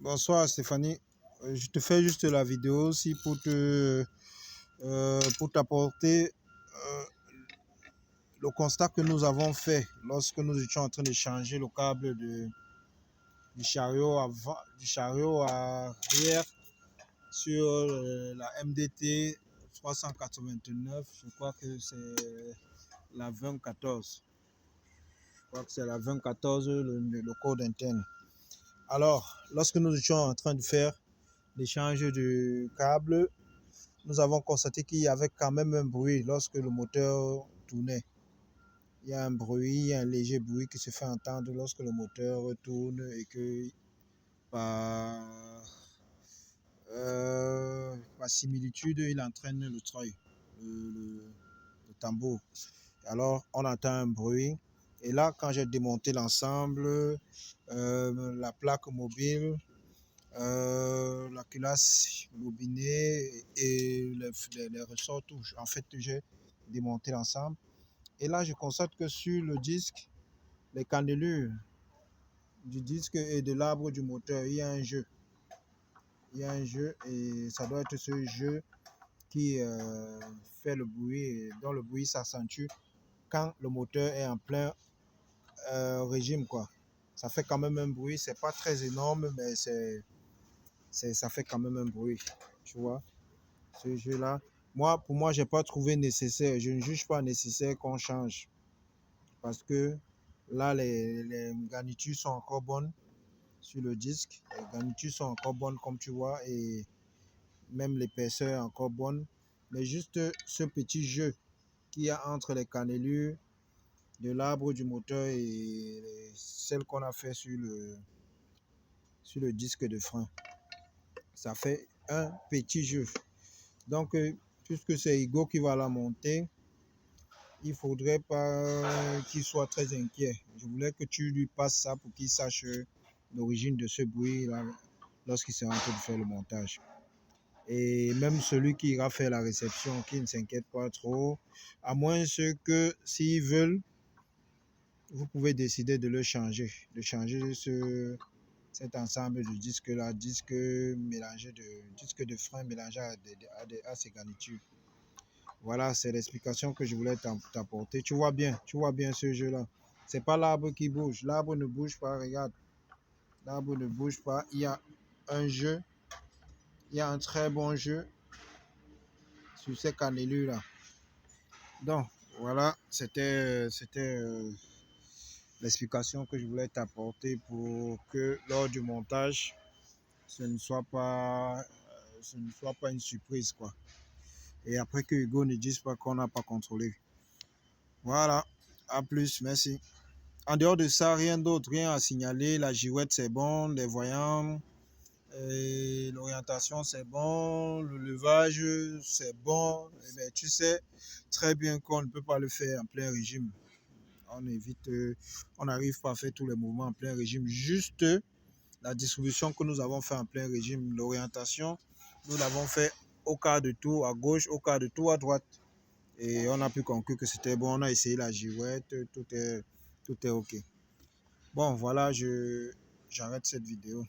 Bonsoir Stéphanie. Je te fais juste la vidéo aussi pour t'apporter le constat que nous avons fait lorsque nous étions en train de changer le câble du chariot arrière sur la MDT 389. Je crois que c'est la 2014. Je crois que c'est la 2014 le code interne. Alors, lorsque nous étions en train de faire l'échange du câble, nous avons constaté qu'il y avait quand même un bruit lorsque le moteur tournait. Il y a un bruit, il y a un léger bruit qui se fait entendre lorsque le moteur tourne et que par similitude, il entraîne le treuil, le tambour. Alors, on entend un bruit. Et là, quand j'ai démonté l'ensemble, la plaque mobile, la culasse bobinée et les ressorts touches. En fait, j'ai démonté l'ensemble. Et là, je constate que sur le disque, les cannelures du disque et de l'arbre du moteur, il y a un jeu. Il y a un jeu et ça doit être ce jeu qui fait le bruit et dont le bruit s'accentue quand le moteur est en plein régime, quoi. Ça fait quand même un bruit, c'est pas très énorme, mais ça fait quand même un bruit, tu vois, ce jeu-là. Pour moi, j'ai pas trouvé nécessaire, je ne juge pas nécessaire qu'on change parce que là, les garnitures sont encore bonnes sur le disque. Les garnitures sont encore bonnes, comme tu vois, et même l'épaisseur est encore bonne. Mais juste ce petit jeu qu'il y a entre les cannelures de l'arbre du moteur et celle qu'on a fait sur le disque de frein. Ça fait un petit jeu. Donc, puisque c'est Hugo qui va la monter, il ne faudrait pas qu'il soit très inquiet. Je voulais que tu lui passes ça pour qu'il sache l'origine de ce bruit-là lorsqu'il sera en train de faire le montage. Et même celui qui ira faire la réception, qui ne s'inquiète pas trop, à moins que s'ils veulent, vous pouvez décider de le changer, de changer cet ensemble de disques-là, disque de frein mélangé à ces garnitures. Voilà, c'est l'explication que je voulais t'apporter. Tu vois bien ce jeu-là. C'est pas l'arbre qui bouge. L'arbre ne bouge pas, regarde. L'arbre ne bouge pas. Il y a un jeu. Il y a un très bon jeu sur ces cannelures-là. Donc, voilà, c'était l'explication que je voulais t'apporter pour que lors du montage, ce ne soit pas une surprise, quoi. Et après que Hugo ne dise pas qu'on n'a pas contrôlé. Voilà, à plus, merci. En dehors de ça, rien d'autre, rien à signaler. La girouette, c'est bon, les voyants, l'orientation, c'est bon, le levage, c'est bon. Mais tu sais très bien qu'on ne peut pas le faire en plein régime. On évite, on n'arrive pas à faire tous les mouvements en plein régime. Juste la distribution que nous avons fait en plein régime, l'orientation, nous l'avons fait au quart de tour à gauche, au quart de tour à droite. Et on a pu conclure que c'était bon. On a essayé la girouette, tout est OK. Bon, voilà, j'arrête cette vidéo.